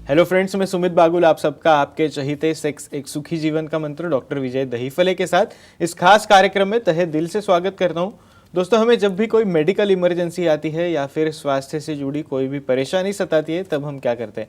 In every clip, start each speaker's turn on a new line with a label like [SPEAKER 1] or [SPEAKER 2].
[SPEAKER 1] Hello friends, मैं सुमित बागुल आप सबका आपके चहीते सेक्स एक सुखी जीवन का मंत्र डॉक्टर विजय दहीफले के साथ इस खास कार्यक्रम में तहे दिल से स्वागत करता हूं। दोस्तों, हमें जब भी कोई मेडिकल इमरजेंसी आती है या फिर स्वास्थ्य से जुड़ी कोई भी परेशानी सताती है, तब हम क्या करते हैं?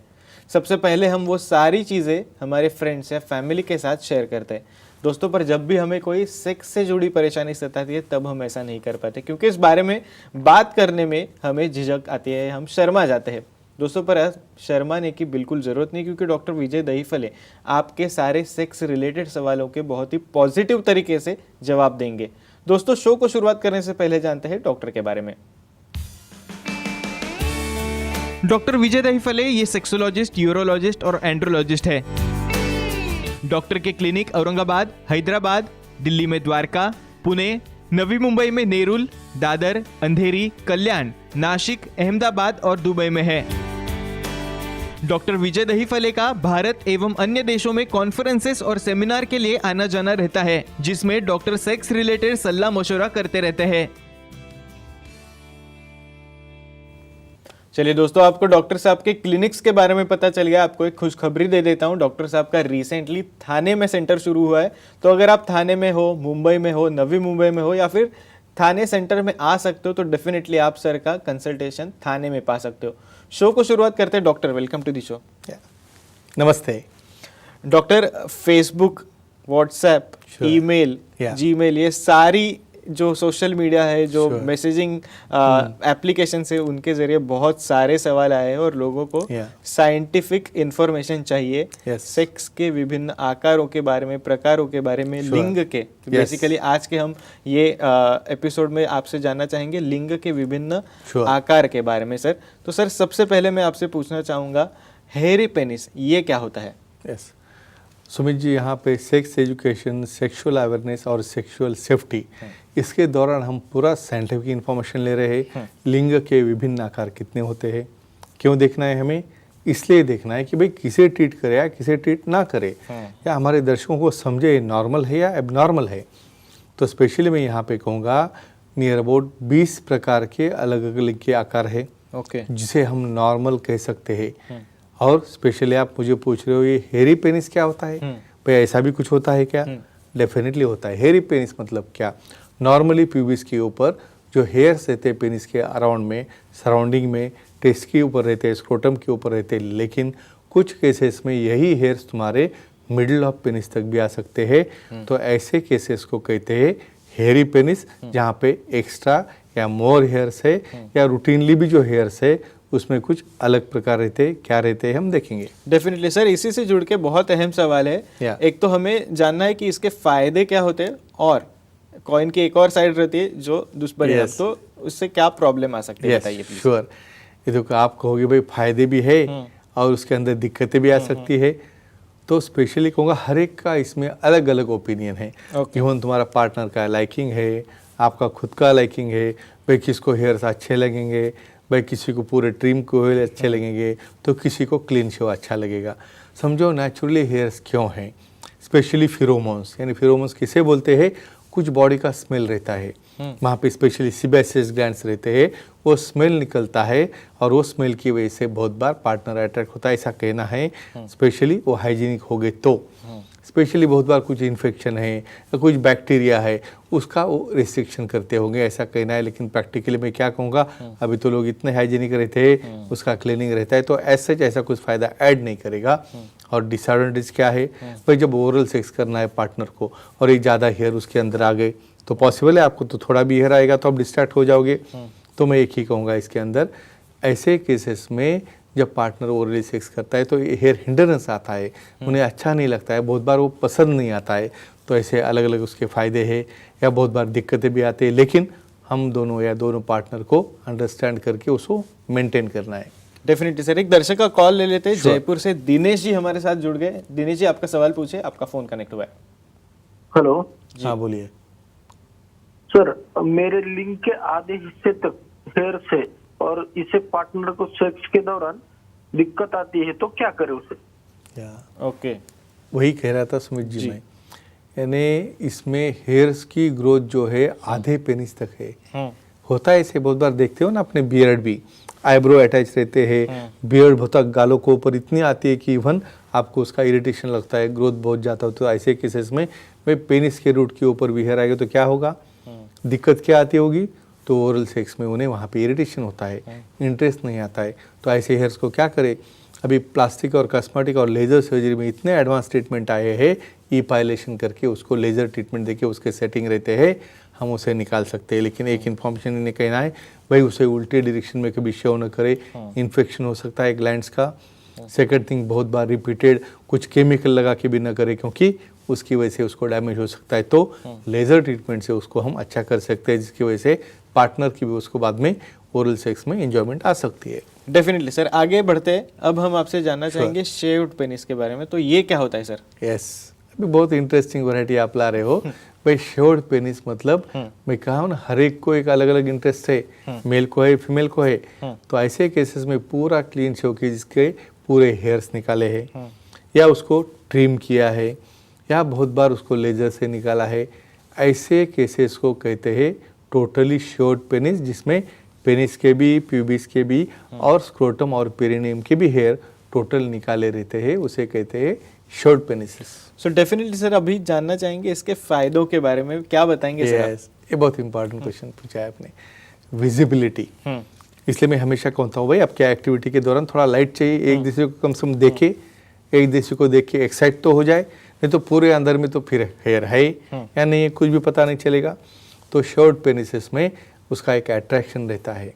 [SPEAKER 1] सबसे पहले हम वो सारी चीज़ें हमारे फ्रेंड्स या फैमिली के साथ शेयर करते हैं। दोस्तों, पर जब भी हमें कोई सेक्स से जुड़ी परेशानी सताती है, तब हम ऐसा नहीं कर पाते, क्योंकि इस बारे में बात करने में हमें झिझक आती है, हम शर्मा जाते हैं। दोस्तों, पर शर्माने की बिल्कुल ज़रूरत नहीं, क्योंकि डॉक्टर विजय दहीफले आपके सारे सेक्स रिलेटेड सवालों के बहुत ही पॉजिटिव तरीके से जवाब देंगे। दोस्तों, शो को शुरुआत करने से पहले जानते हैं डॉक्टर के बारे में। डॉक्टर विजय दहीफले ये सेक्सोलॉजिस्ट, यूरोलॉजिस्ट और एंड्रोलॉजिस्ट है। डॉक्टर के क्लिनिक औरंगाबाद, हैदराबाद, दिल्ली में द्वारका, पुणे, नवी मुंबई में नेरुल, दादर, अंधेरी, कल्याण, नासिक, अहमदाबाद और दुबई में है। डॉक्टर विजय दहीफले का भारत एवं अन्य देशों में कॉन्फ्रेंसेस और सेमिनार के लिए आना जाना रहता है, जिसमें डॉक्टर सेक्स रिलेटेड सलाह मशवरा करते रहते हैं। चलिए दोस्तों, आपको डॉक्टर साहब के क्लिनिक्स के बारे में पता चल गया। आपको एक खुशखबरी दे देता हूं। डॉक्टर साहब का रिसेंटली थाने में सेंटर शुरू हुआ है, तो अगर आप थाने में हो, मुंबई में हो, नवी मुंबई में हो या फिर थाने सेंटर में आ सकते हो, तो डेफिनेटली आप सर का कंसल्टेशन थाने में पा सकते हो। शो को शुरुआत करते हैं। Doctor, welcome to the show.
[SPEAKER 2] नमस्ते
[SPEAKER 1] doctor, Facebook, WhatsApp, email, Gmail, ये सारी जो सोशल मीडिया है, जो मैसेजिंग एप्लीकेशन है, उनके जरिए बहुत सारे सवाल आए हैं और लोगों को साइंटिफिक इंफॉर्मेशन चाहिए सेक्स के विभिन्न आकारों के बारे में, प्रकारों के बारे में, लिंग के। बेसिकली आज के हम ये एपिसोड में आपसे जानना चाहेंगे लिंग के विभिन्न आकार के बारे में। सर, तो सर सबसे पहले मैं आपसे पूछना चाहूँगा, हेयरी पेनिस ये क्या होता है?
[SPEAKER 2] सुमित जी, यहाँ पे सेक्स एजुकेशन, सेक्सुअल अवेयरनेस और सेक्सुअल सेफ्टी, इसके दौरान हम पूरा साइंटिफिक इंफॉर्मेशन ले रहे हैं। लिंग के विभिन्न आकार कितने होते हैं, क्यों देखना है हमें? इसलिए देखना है कि भाई किसे ट्रीट करे या किसे ट्रीट ना करे, या हमारे दर्शकों को समझे नॉर्मल है या एबनॉर्मल है। तो स्पेशली मैं यहाँ पे कहूँगा नियर अबाउट 20 प्रकार के अलग अलग लिंग के आकार है, जिसे हम नॉर्मल कह सकते हैं। और स्पेशली आप मुझे पूछ रहे हो ये हेयरी पेनिस क्या होता है, भाई ऐसा भी कुछ होता है क्या? डेफिनेटली होता है। हेयरी पेनिस मतलब क्या? नॉर्मली प्यूबिस के ऊपर जो हेयर्स रहते हैं पेनिस के अराउंड में, सराउंडिंग में, टेस्ट के ऊपर रहते हैं, स्क्रोटम के ऊपर रहते हैं, लेकिन कुछ केसेस में यही हेयर्स तुम्हारे मिडिल ऑफ पेनिस तक भी आ सकते हैं। तो ऐसे केसेस को कहते हैं हेयरी पेनिस, जहाँ पे एक्स्ट्रा या मोर हेयर्स है या रूटीनली भी जो हेयर्स है उसमें कुछ अलग प्रकार रहते हैं। क्या रहते हैं हम देखेंगे।
[SPEAKER 1] डेफिनेटली सर, इसी से जुड़ के बहुत अहम सवाल है। एक तो हमें जानना है कि इसके फायदे क्या होते हैं, और कॉइन की एक और साइड रहती है जो दुष्परिणाम, तो उससे क्या प्रॉब्लम आ सकती है, बताइए प्लीज।
[SPEAKER 2] श्योर। ये तो आप कहोगे भाई फायदे भी है और उसके अंदर दिक्कतें भी आ सकती है। तो स्पेशली कहूँगा हर एक का इसमें अलग अलग ओपिनियन है। इवन तुम्हारा पार्टनर का लाइकिंग है, आपका खुद का लाइकिंग है, भाई किसको हेयर्स अच्छे लगेंगे, भाई किसी को पूरे ट्रिम को हेयर अच्छे लगेंगे, तो किसी को क्लीन शेव अच्छा लगेगा। समझो नेचुरली हेयर्स क्यों हैं? स्पेशली फिरोमोन्स, यानी फिरोमोन्स किसे बोलते हैं? कुछ बॉडी का स्मेल रहता है, वहाँ पे स्पेशली सीबेसियस ग्लैंड्स रहते हैं, वो स्मेल निकलता है और वो स्मेल की वजह से बहुत बार पार्टनर अट्रैक्ट होता है, ऐसा कहना है। स्पेशली वो हाइजीनिक हो गए तो, स्पेशली बहुत बार कुछ इन्फेक्शन है या कुछ बैक्टीरिया है, उसका वो रिस्ट्रिक्शन करते होंगे, ऐसा कहना है। लेकिन प्रैक्टिकली मैं क्या कहूँगा, अभी तो लोग इतने हाइजीनिक रहते हैं, उसका क्लीनिंग रहता है, तो ऐसा कुछ फ़ायदा ऐड नहीं करेगा। और डिसएडवांटेज क्या है भाई, जब ओरल सेक्स करना है पार्टनर को और एक ज़्यादा हेयर उसके अंदर आ गए, तो पॉसिबल है आपको तो थोड़ा भी हेयर आएगा तो आप डिस्ट्रैक्ट हो जाओगे। तो मैं एक ही कहूँगा इसके अंदर, ऐसे केसेस में जब पार्टनर ओरली सेक्स करता है तो हेयर हिंडरेंस आता है, उन्हें अच्छा नहीं लगता है, बहुत बार वो पसंद नहीं आता है। तो ऐसे अलग अलग उसके फ़ायदे हैं या बहुत बार दिक्कतें भी आती है, लेकिन हम दोनों या दोनों पार्टनर को अंडरस्टैंड करके उसको मेंटेन करना है।
[SPEAKER 1] डेफिनेटली सर, एक दर्शक का कॉल ले लेते हैं। जयपुर से दिनेश जी हमारे साथ जुड़ गए। दिनेश जी, आपका सवाल पूछे, आपका फोन कनेक्ट हुआ है।
[SPEAKER 3] हेलो।
[SPEAKER 2] हाँ बोलिए
[SPEAKER 3] सर, मेरे लिंग के आधे हिस्से तक हेयर से और इसे पार्टनर को सेक्स के दौरान दिक्कत आती है, तो क्या करे उसे?
[SPEAKER 1] ओके,
[SPEAKER 2] वही कह रहा था सुमित जी मैं, यानी इसमें हेयर्स की ग्रोथ जो है आधे पेनिस तक है, होता है ऐसे, बहुत बार देखते हो ना अपने बियर्ड भी, आईब्रो अटैच रहते हैं, बियर्ड बहुत गालों के ऊपर इतनी आती है कि इवन आपको उसका इरिटेशन लगता है, ग्रोथ बहुत जाता हो। तो ऐसे केसेस में भाई पेनिस के रूट के ऊपर भी हेयर आएगा तो क्या होगा, दिक्कत क्या आती होगी, तो ओरल सेक्स में उन्हें वहाँ पे इरिटेशन होता है, इंटरेस्ट नहीं आता है। तो ऐसे हेयर्स को क्या करें, अभी प्लास्टिक और कॉस्मेटिक और लेज़र सर्जरी में इतने एडवांस ट्रीटमेंट आए हैं, ई पायलेशन करके उसको लेज़र ट्रीटमेंट देके उसके सेटिंग रहते हैं, हम उसे निकाल सकते हैं। लेकिन एक इन्फॉर्मेशन इन्हें कहना है भाई उसे उल्टे डायरेक्शन में कभी शो न करे, इन्फेक्शन हो सकता है ग्लैंड्स का। सेकंड थिंग, बहुत बार रिपीटेड कुछ केमिकल लगा के भी न करे, क्योंकि उसकी वजह से उसको डैमेज हो सकता है। तो लेज़र ट्रीटमेंट से उसको हम अच्छा कर सकते हैं, जिसकी वजह से पार्टनर की भी उसको बाद में ओरल सेक्स में एंजॉयमेंट आ सकती है।
[SPEAKER 1] डेफिनेटली सर, आगे बढ़ते हैं। अब हम आपसे जानना चाहेंगे शेव्ड पेनिस के बारे में, तो ये क्या होता है सर?
[SPEAKER 2] यस, अभी बहुत इंटरेस्टिंग वैरायटी आप ला रहे हो भाई। शेव्ड पेनिस मतलब मैं कहा हूँ ना, हर एक को एक अलग अलग इंटरेस्ट है, मेल को है, फीमेल को है। तो ऐसे केसेस में पूरा क्लीन शेव की, जिसके पूरे हेयर्स निकाले हैं या उसको ट्रिम किया है या बहुत बार उसको लेजर से निकाला है, ऐसे केसेस को कहते हैं टोटली शेव्ड पेनिस, जिसमें पेनिस के भी, प्यूबिस के भी और स्क्रोटम और पेरिनियम के भी हेयर टोटल निकाले रहते हैं, उसे कहते हैं शेव्ड पेनिसेस।
[SPEAKER 1] सो डेफिनेटली सर, अभी जानना चाहेंगे इसके फायदों के बारे में, क्या बताएंगे सर?
[SPEAKER 2] Yes, ये बहुत इंपॉर्टेंट क्वेश्चन पूछा है आपने। विजिबिलिटी, इसलिए मैं हमेशा कहता हूँ भाई आपके एक्टिविटी के दौरान थोड़ा लाइट चाहिए, एक दूसरे को कम से कम देखे, एक दूसरे को देख के एक्साइट तो हो जाए, नहीं तो पूरे अंदर में तो फिर हेयर है या नहीं है कुछ भी पता नहीं चलेगा। तो शेव्ड पेनिसेस में उसका एक अट्रैक्शन रहता है,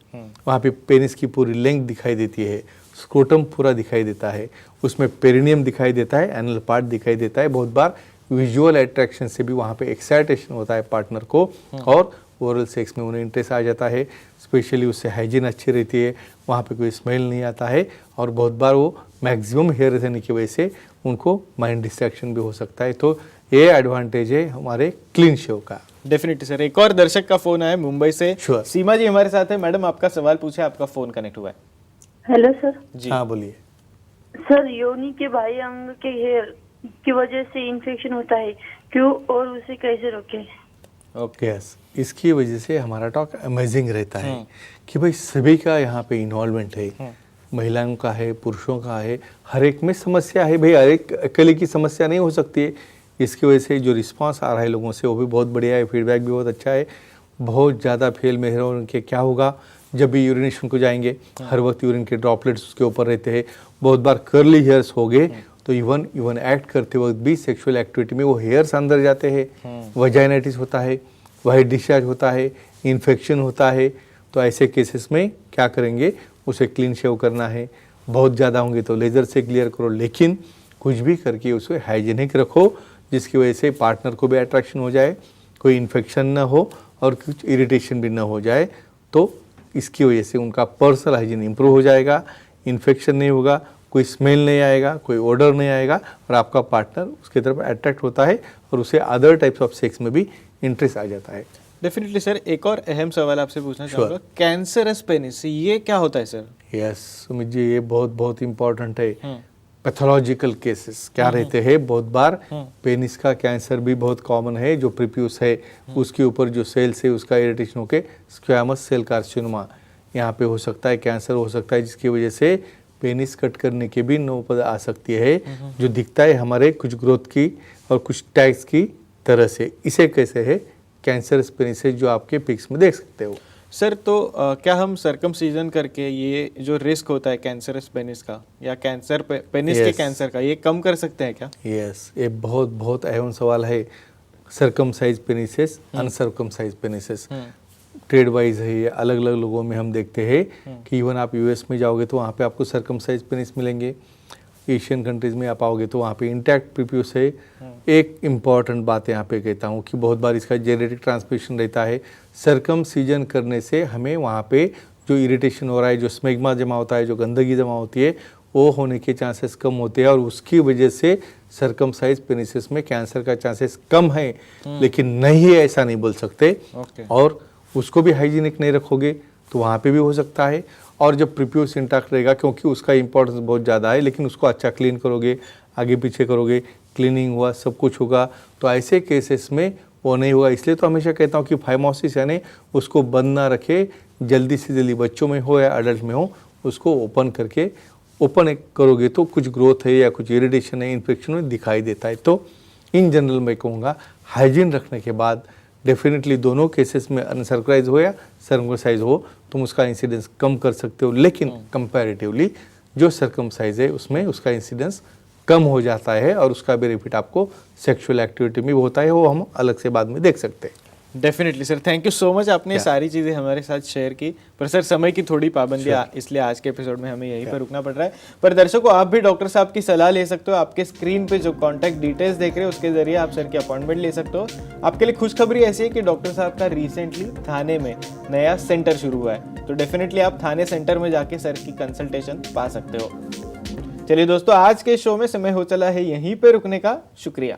[SPEAKER 2] वहाँ पे पेनिस की पूरी लेंथ दिखाई देती है, स्क्रोटम पूरा दिखाई देता है, उसमें पेरिनियम दिखाई देता है, एनल पार्ट दिखाई देता है। बहुत बार विजुअल अट्रैक्शन से भी वहाँ पे एक्साइटेशन होता है पार्टनर को, और ओरल सेक्स में उन्हें इंटरेस्ट आ जाता है। स्पेशली उससे हाइजीन अच्छी रहती है, वहाँ पे कोई स्मेल नहीं आता है, और बहुत बार वो मैक्सिमम हेयर रहने की वजह से उनको माइंड डिस्ट्रैक्शन भी हो सकता है। तो ये एडवांटेज है हमारे क्लीन शेव का।
[SPEAKER 1] डेफिनेटली सर, एक और दर्शक का फोन आया मुंबई से।
[SPEAKER 2] Sure.
[SPEAKER 1] सीमा जी हमारे साथ है। मैडम, आपका सवाल पूछे, आपका फोन कनेक्ट हुआ है।
[SPEAKER 4] Hello sir.
[SPEAKER 1] जी
[SPEAKER 2] हाँ बोलिए।
[SPEAKER 4] सर, योनि के बाह्य अंग के हेयर की वजह से इन्फेक्शन होता है, क्यों और उसे कैसे रोकें?
[SPEAKER 1] ओके।
[SPEAKER 2] यस, इसकी वजह से हमारा टॉक अमेजिंग रहता है कि भाई सभी का यहाँ पे इन्वॉल्वमेंट है, महिलाओं का है, पुरुषों का है, हर एक में समस्या है भाई, हर एक अकेले की समस्या नहीं हो सकती है। इसकी वजह से जो रिस्पांस आ रहा है लोगों से वो भी बहुत बढ़िया है, फीडबैक भी बहुत अच्छा है। बहुत ज़्यादा फेल में है उनके, क्या होगा जब भी यूरिनेशन को जाएंगे, हर वक्त यूरिन के ड्रॉपलेट्स उसके ऊपर रहते हैं। बहुत बार कर्ली हेयर्स हो गए तो इवन एक्ट करते वक्त भी सेक्सुअल एक्टिविटी में वो हेयर्स अंदर जाते हैं, वजाइनाइटिस होता है, वाइट डिस्चार्ज होता है, इन्फेक्शन होता है। तो ऐसे केसेस में क्या करेंगे, उसे क्लीन शेव करना है। बहुत ज़्यादा होंगे तो लेज़र से क्लियर करो, लेकिन कुछ भी करके उसे हाइजीनिक रखो, जिसकी वजह से पार्टनर को भी अट्रैक्शन हो जाए, कोई इन्फेक्शन ना हो और कुछ इरिटेशन भी ना हो जाए। तो इसकी वजह से उनका पर्सनल हाइजीन इंप्रूव हो जाएगा, इन्फेक्शन नहीं होगा, कोई स्मेल नहीं आएगा, कोई ओडर नहीं आएगा, और आपका पार्टनर उसकी तरफ अट्रैक्ट होता है और उसे अदर टाइप्स ऑफ सेक्स में भी इंटरेस्ट आ जाता है।
[SPEAKER 1] डेफिनेटली सर, एक और अहम सवाल आपसे पूछना चाहूँगा, कैंसरस पेनिस ये क्या होता है सर?
[SPEAKER 2] यस सुमित जी, ये बहुत बहुत इम्पोर्टेंट है। पैथोलॉजिकल केसेस क्या रहते हैं, बहुत बार पेनिस का कैंसर भी बहुत कॉमन है। जो प्रीप्यूस है उसके ऊपर जो सेल्स है उसका इरिटेशन होकर स्क्वैमस सेल कार्सिनोमा यहाँ पे हो सकता है, कैंसर हो सकता है, जिसकी वजह से पेनिस कट करने की भी नौबत आ सकती है, जो दिखता है हमारे कुछ ग्रोथ की और कुछ टैग्स की तरह से। इसे कैसे है कैंसरस पेनिस, जो आपके पिक्स में देख सकते हो।
[SPEAKER 1] सर तो क्या हम सर्कमसीजन करके ये जो रिस्क होता है कैंसरस पेनिस का या कैंसर पेनिस के कैंसर का, ये कम कर सकते हैं क्या?
[SPEAKER 2] यस, ये बहुत बहुत अहम सवाल है। सर्कमसाइज पेनिसेस, अनसर्कमसाइज पेनिसेस ट्रेड वाइज है, ये अलग अलग लोगों में हम देखते हैं कि इवन आप यूएस में जाओगे तो वहाँ पे आपको सर्कमसाइज पेनिस मिलेंगे, एशियन कंट्रीज़ में आप आओगे तो वहाँ पे इंटैक्ट प्रीप्यूस है। एक इम्पॉर्टेंट बात यहाँ पे कहता हूँ कि बहुत बार इसका जेनेटिक ट्रांसमिशन रहता है। सर्कमसीजन करने से हमें वहाँ पे जो इरिटेशन हो रहा है, जो स्मेग्मा जमा होता है, जो गंदगी जमा होती है, वो होने के चांसेस कम होते हैं, और उसकी वजह से सर्कमसाइज पेनिसेस में कैंसर का चांसेस कम है। लेकिन नहीं है ऐसा नहीं बोल सकते। और उसको भी हाइजीनिक नहीं रखोगे तो वहाँ पे भी हो सकता है। और जब प्रीप्यूस इंटैक्ट रहेगा, क्योंकि उसका इंपॉर्टेंस बहुत ज़्यादा है, लेकिन उसको अच्छा क्लीन करोगे, आगे पीछे करोगे, क्लीनिंग हुआ, सब कुछ होगा, तो ऐसे केसेस में वो नहीं होगा। इसलिए तो हमेशा कहता हूँ कि फाइमोसिस यानी उसको बंद ना रखे, जल्दी से जल्दी बच्चों में हो या अडल्ट में हो, उसको ओपन करके ओपन करोगे तो कुछ ग्रोथ है या कुछ इरिटेशन है, इन्फेक्शन में दिखाई देता है। तो इन जनरल मैं कहूँगा हाइजीन रखने के बाद डेफिनेटली दोनों केसेस में अनसर्कमसाइज हो या सर्कमसाइज हो तुम उसका इंसिडेंस कम कर सकते हो, लेकिन कंपैरेटिवली जो सर्कमसाइज है उसमें उसका इंसिडेंस कम हो जाता है और उसका बेनिफिट आपको सेक्सुअल एक्टिविटी में भी होता है, वो हम अलग से बाद में देख सकते हैं।
[SPEAKER 1] Definitely sir, thank you so much, आपने सारी चीज़ें हमारे साथ शेयर की। पर सर समय की थोड़ी पाबंदी इसलिए आज के एपिसोड में हमें यहीं पर रुकना पड़ रहा है। पर दर्शकों, आप भी डॉक्टर साहब की सलाह ले सकते हो। आपके स्क्रीन पे जो कॉन्टैक्ट डिटेल्स देख रहे हो उसके जरिए आप सर की अपॉइंटमेंट ले सकते हो। आपके लिए खुशखबरी ऐसी है कि डॉक्टर साहब का रिसेंटली थाने में नया सेंटर शुरू हुआ है, तो डेफिनेटली आप थाने सेंटर में जाके सर की कंसल्टेशन पा सकते हो। चलिए दोस्तों, आज के शो में समय हो चला है यहीं पे रुकने का। शुक्रिया।